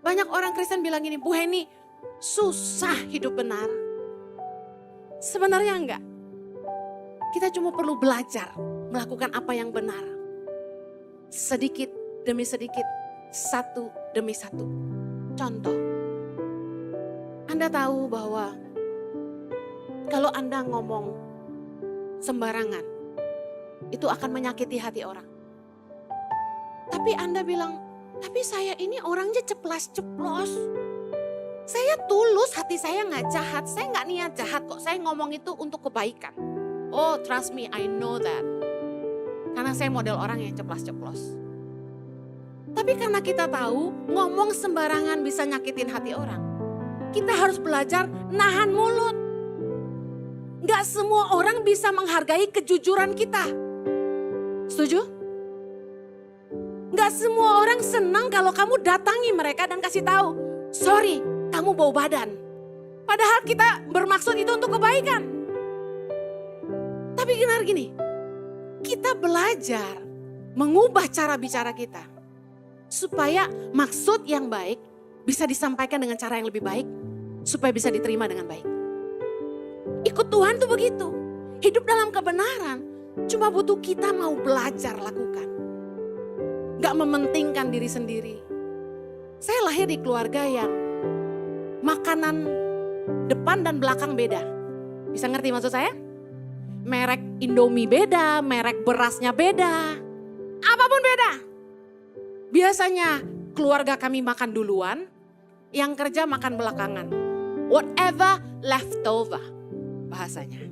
Banyak orang Kristen bilang gini, Bu Heni, susah hidup benar. Sebenarnya enggak. Kita cuma perlu belajar melakukan apa yang benar. Sedikit demi sedikit, satu demi satu. Contoh, Anda tahu bahwa kalau Anda ngomong sembarangan, itu akan menyakiti hati orang. Tapi Anda bilang, tapi saya ini orangnya ceplas-ceplos. Saya tulus, hati saya nggak jahat, saya nggak niat jahat kok. Saya ngomong itu untuk kebaikan. Oh, trust me, I know that. Karena saya model orang yang ceplas-ceplos. Tapi karena kita tahu ngomong sembarangan bisa nyakitin hati orang, kita harus belajar nahan mulut. Nggak semua orang bisa menghargai kejujuran kita. Setuju? Nggak semua orang senang kalau kamu datangi mereka dan kasih tahu, sorry, kamu bau badan. Padahal kita bermaksud itu untuk kebaikan. Tapi benar gini, kita belajar mengubah cara bicara kita. Supaya maksud yang baik bisa disampaikan dengan cara yang lebih baik. Supaya bisa diterima dengan baik. Ikut Tuhan tuh begitu. Hidup dalam kebenaran cuma butuh kita mau belajar lakukan. Gak mementingkan diri sendiri. Saya lahir di keluarga yang makanan depan dan belakang beda. Bisa ngerti maksud saya? Merek Indomie beda, merek berasnya beda. Apapun beda. Biasanya keluarga kami makan duluan, yang kerja makan belakangan. Whatever leftover bahasanya.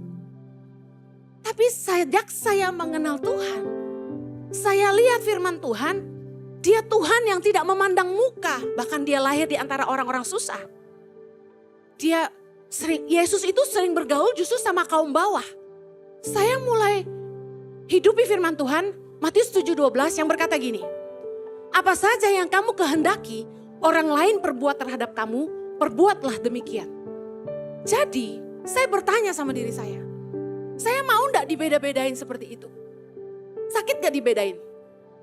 Tapi sejak saya mengenal Tuhan, saya lihat firman Tuhan, dia Tuhan yang tidak memandang muka, bahkan dia lahir di antara orang-orang susah. Yesus itu sering bergaul justru sama kaum bawah. Saya mulai hidupi firman Tuhan, Matius 7:12 yang berkata gini, apa saja yang kamu kehendaki, orang lain perbuat terhadap kamu, perbuatlah demikian. Jadi, saya bertanya sama diri saya mau enggak dibeda-bedain seperti itu? Sakit gak dibedain?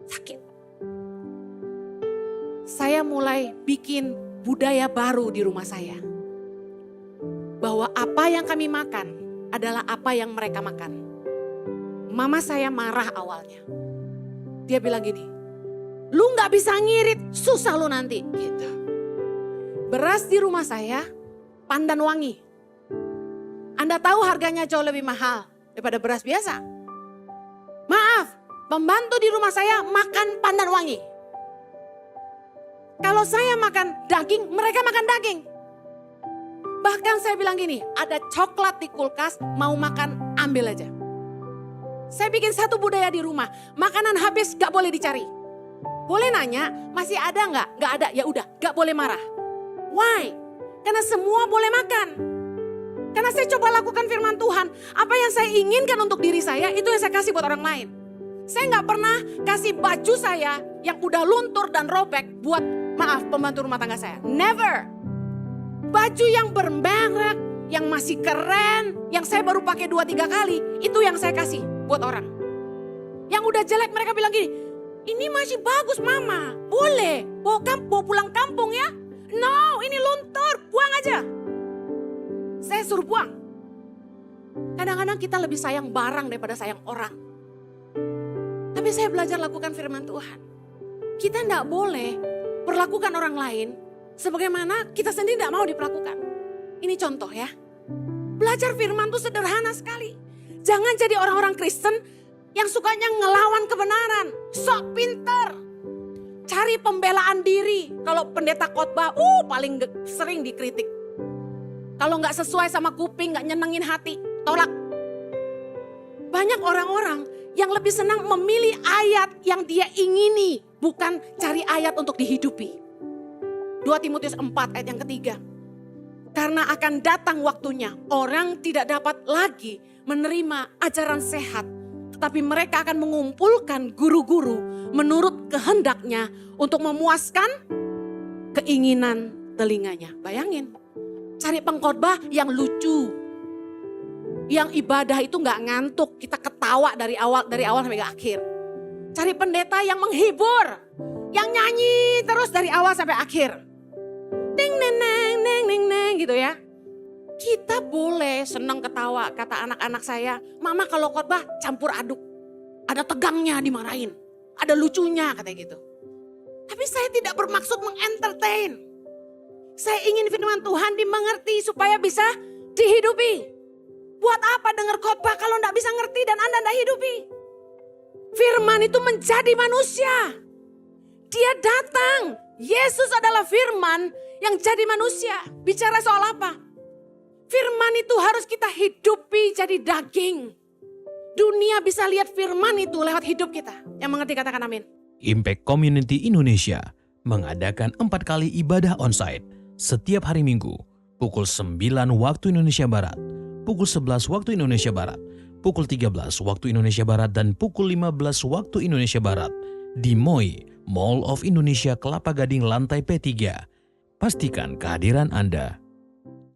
Sakit. Saya mulai bikin budaya baru di rumah saya. Bahwa apa yang kami makan adalah apa yang mereka makan. Mama saya marah awalnya. Dia bilang gini, lu gak bisa ngirit, susah lu nanti. Gitu. Beras di rumah saya, pandan wangi. Anda tahu harganya jauh lebih mahal daripada beras biasa. Maaf, pembantu di rumah saya makan pandan wangi. Kalau saya makan daging, mereka makan daging. Bahkan saya bilang gini, ada coklat di kulkas, mau makan ambil aja. Saya bikin satu budaya di rumah, makanan habis gak boleh dicari. Boleh nanya, masih ada nggak? Nggak ada, ya udah, nggak boleh marah. Why? Karena semua boleh makan. Karena saya coba lakukan firman Tuhan. Apa yang saya inginkan untuk diri saya, itu yang saya kasih buat orang lain. Saya nggak pernah kasih baju saya yang udah luntur dan robek buat, maaf, pembantu rumah tangga saya. Never. Baju yang bermerek, yang masih keren, yang saya baru pakai 2-3 kali, itu yang saya kasih buat orang. Yang udah jelek mereka bilang gini, ini masih bagus mama, boleh bawa pulang kampung ya. No, ini luntur, buang aja. Saya suruh buang. Kadang-kadang kita lebih sayang barang daripada sayang orang. Tapi saya belajar lakukan firman Tuhan. Kita tidak boleh perlakukan orang lain sebagaimana kita sendiri tidak mau diperlakukan. Ini contoh ya. Belajar firman itu sederhana sekali. Jangan jadi orang-orang Kristen yang sukanya ngelawan kebenaran. Sok pinter. Cari pembelaan diri. Kalau pendeta khotbah, paling sering dikritik. Kalau gak sesuai sama kuping, gak nyenengin hati, tolak. Banyak orang-orang yang lebih senang memilih ayat yang dia ingini. Bukan cari ayat untuk dihidupi. 2 Timotius 4 ayat yang ketiga. Karena akan datang waktunya orang tidak dapat lagi menerima ajaran sehat. Tetapi mereka akan mengumpulkan guru-guru menurut kehendaknya untuk memuaskan keinginan telinganya. Bayangin, cari pengkhotbah yang lucu. Yang ibadah itu gak ngantuk, kita ketawa dari awal sampai akhir. Cari pendeta yang menghibur, yang nyanyi terus dari awal sampai akhir. neng neng neng gitu ya. Kita boleh senang ketawa, kata anak-anak saya, mama kalau khotbah campur aduk. Ada tegangnya dimarahin, ada lucunya katanya gitu. Tapi saya tidak bermaksud mengentertain. Saya ingin firman Tuhan dimengerti supaya bisa dihidupi. Buat apa dengar khotbah kalau enggak bisa ngerti dan Anda enggak hidupi? Firman itu menjadi manusia. Dia datang. Yesus adalah firman yang jadi manusia. Bicara soal apa? Firman itu harus kita hidupi jadi daging. Dunia bisa lihat firman itu lewat hidup kita. Yang mengerti katakan amin. Impact Community Indonesia mengadakan 4 kali ibadah onsite setiap hari Minggu pukul 9 waktu Indonesia Barat, pukul 11 waktu Indonesia Barat, pukul 13 waktu Indonesia Barat, dan pukul 15 waktu Indonesia Barat di MOI, Mall of Indonesia Kelapa Gading lantai P3. Pastikan kehadiran Anda